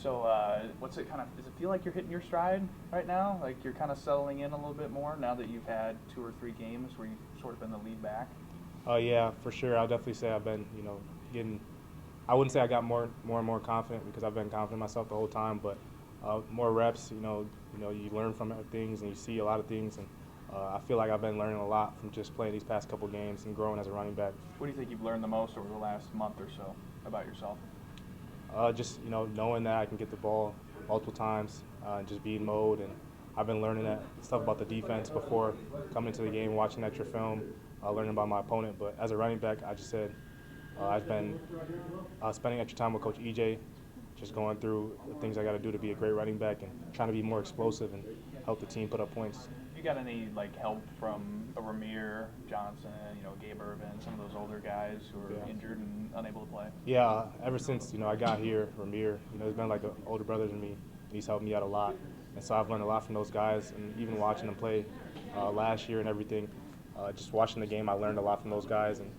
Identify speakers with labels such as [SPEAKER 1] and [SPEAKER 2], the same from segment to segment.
[SPEAKER 1] So what's it kind of, does it feel like you're hitting your stride right now? Like you're kind of settling in a little bit more now that you've had 2 or 3 games where you've sort of been the lead back?
[SPEAKER 2] Yeah, for sure. I'll definitely say I've been, getting. I wouldn't say I got more and more confident because I've been confident in myself the whole time, but more reps. You learn from things and you see a lot of things, and I feel like I've been learning a lot from just playing these past couple games and growing as a running back.
[SPEAKER 1] What do you think you've learned the most over the last month or so about yourself?
[SPEAKER 2] Just knowing that I can get the ball multiple times, and just be in mode, and I've been learning that stuff about the defense before coming into the game, watching extra film, learning about my opponent. But as a running back, I just said I've been spending extra time with Coach EJ, just going through the things I got to do to be a great running back and trying to be more explosive and help the team put up points.
[SPEAKER 1] You got any like help from a Ramir Johnson, Gabe Irvin, some of those older guys who are injured and unable to play?
[SPEAKER 2] Yeah, ever since I got here, Ramir, he's been like an older brother to me. And he's helped me out a lot, and so I've learned a lot from those guys. And even watching them play last year and everything, just watching the game, I learned a lot from those guys. And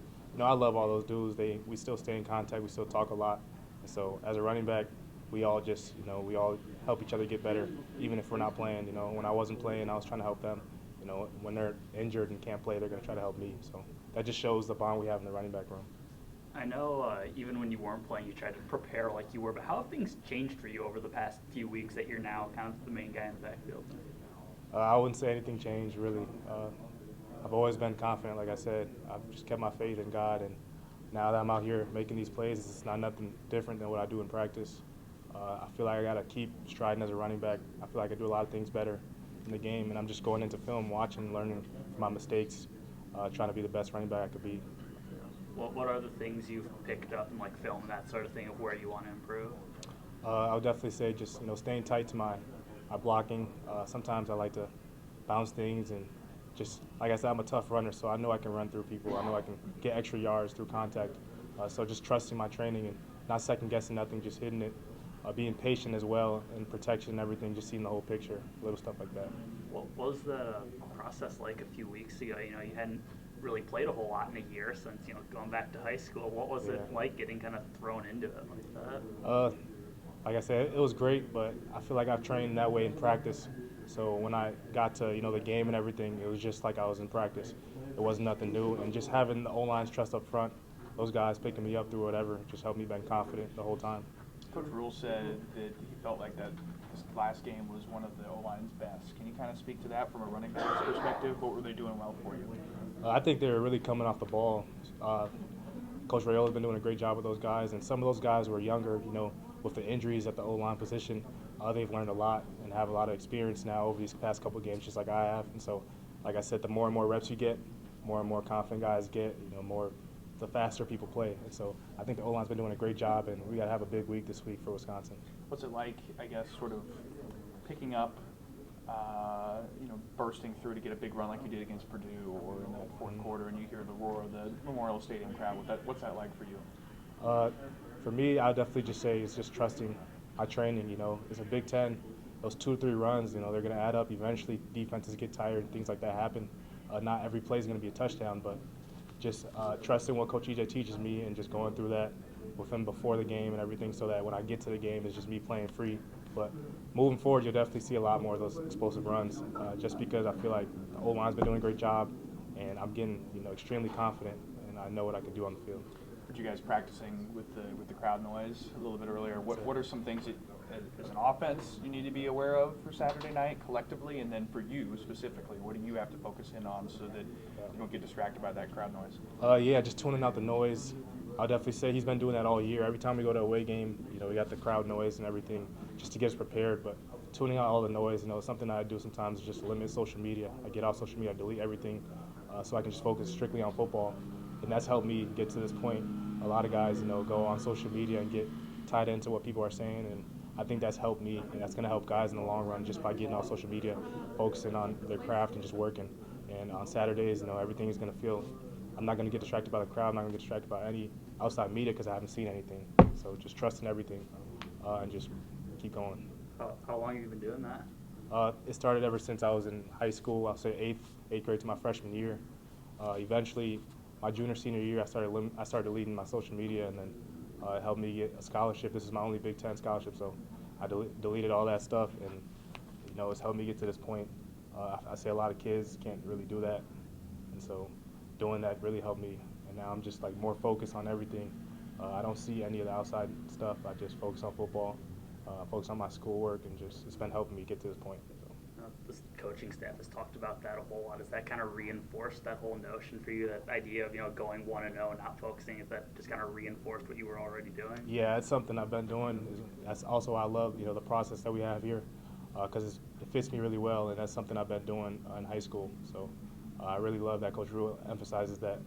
[SPEAKER 2] I love all those dudes. We still stay in contact. We still talk a lot. And so as a running back, we all just we all help each other get better, even if we're not playing. When I wasn't playing, I was trying to help them. When they're injured and can't play, they're going to try to help me. So that just shows the bond we have in the running back room.
[SPEAKER 3] I know even when you weren't playing, you tried to prepare like you were, but how have things changed for you over the past few weeks that you're now kind of the main guy in the backfield?
[SPEAKER 2] I wouldn't say anything changed, really. I've always been confident, like I said. I've just kept my faith in God, and now that I'm out here making these plays, it's not nothing different than what I do in practice. I feel like I got to keep striding as a running back. I feel like I do a lot of things better in the game, and I'm just going into film, watching, learning from my mistakes, trying to be the best running back I could be.
[SPEAKER 3] What are the things you've picked up in like film and that sort of thing of where you want to improve?
[SPEAKER 2] I would definitely say just staying tight to my blocking. Sometimes I like to bounce things, and just like I said, I'm a tough runner, so I know I can run through people. I know I can get extra yards through contact. So just trusting my training and not second guessing nothing, just hitting it. Being patient as well, and protection and everything, just seeing the whole picture, little stuff like that.
[SPEAKER 3] What was the process like a few weeks ago? You hadn't really played a whole lot in a year since going back to high school. What was it like getting kind of thrown into it like that?
[SPEAKER 2] Like I said, it was great, but I feel like I've trained that way in practice. So when I got to the game and everything, it was just like I was in practice. It wasn't nothing new, and just having the O-line's trust up front, those guys picking me up through whatever, just helped me be confident the whole time.
[SPEAKER 1] Coach Rule said that he felt like that this last game was one of the O-line's best. Can you kind of speak to that from a running back's perspective? What were they doing well for you?
[SPEAKER 2] I think they were really coming off the ball. Coach Rayola's been doing a great job with those guys, and some of those guys were younger, with the injuries at the O-line position. They've learned a lot and have a lot of experience now over these past couple of games, just like I have. And so, like I said, the more and more reps you get, more and more confident guys get, the faster people play. And so I think the O-line's been doing a great job, and we got to have a big week this week for Wisconsin.
[SPEAKER 1] What's it like, I guess, sort of picking up, bursting through to get a big run like you did against Purdue or in that fourth quarter, and you hear the roar of the Memorial Stadium crowd? What's that like for you?
[SPEAKER 2] For me, I would definitely just say it's just trusting my training. It's a Big Ten. Those 2 or 3 runs, they're going to add up. Eventually, defenses get tired, things like that happen. Not every play is going to be a touchdown, but just trusting what Coach EJ teaches me and just going through that with him before the game and everything, so that when I get to the game, it's just me playing free. But moving forward, you'll definitely see a lot more of those explosive runs, just because I feel like the O-line's been doing a great job, and I'm getting extremely confident, and I know what I can do on the field.
[SPEAKER 1] Heard you guys practicing with the crowd noise a little bit earlier. What are some things that, as an offense, you need to be aware of for Saturday night collectively, and then for you specifically, what do you have to focus in on so that you don't get distracted by that crowd noise?
[SPEAKER 2] Just tuning out the noise. I'll definitely say he's been doing that all year. Every time we go to a away game, we got the crowd noise and everything just to get us prepared. But tuning out all the noise, something that I do sometimes is just limit social media. I get off social media, I delete everything, so I can just focus strictly on football. And that's helped me get to this point. A lot of guys, go on social media and get tied into what people are saying, and I think that's helped me, and that's going to help guys in the long run just by getting off social media, focusing on their craft and just working. And on Saturdays, everything is going to feel – I'm not going to get distracted by the crowd. I'm not going to get distracted by any outside media because I haven't seen anything. So just trusting everything and just keep going.
[SPEAKER 3] How long have you been doing that?
[SPEAKER 2] It started ever since I was in high school. I'll say eighth grade to my freshman year. Eventually, my junior, senior year, I started leading my social media, and then it helped me get a scholarship. This is my only Big Ten scholarship, so I deleted all that stuff, and you know, it's helped me get to this point. I say a lot of kids can't really do that, and so doing that really helped me. And now I'm just like more focused on everything. I don't see any of the outside stuff. I just focus on football, focus on my schoolwork, and just it's been helping me get to this point. So.
[SPEAKER 3] This coaching staff has talked about that a whole lot. Does that kind of reinforce that whole notion for you, that idea of, you know, going 1-0, not focusing? Is that just kind of reinforced what you were already doing?
[SPEAKER 2] Yeah, it's something I've been doing. That's also why I love, you know, the process that we have here, because it fits me really well, and that's something I've been doing in high school. So I really love that Coach Rule emphasizes that.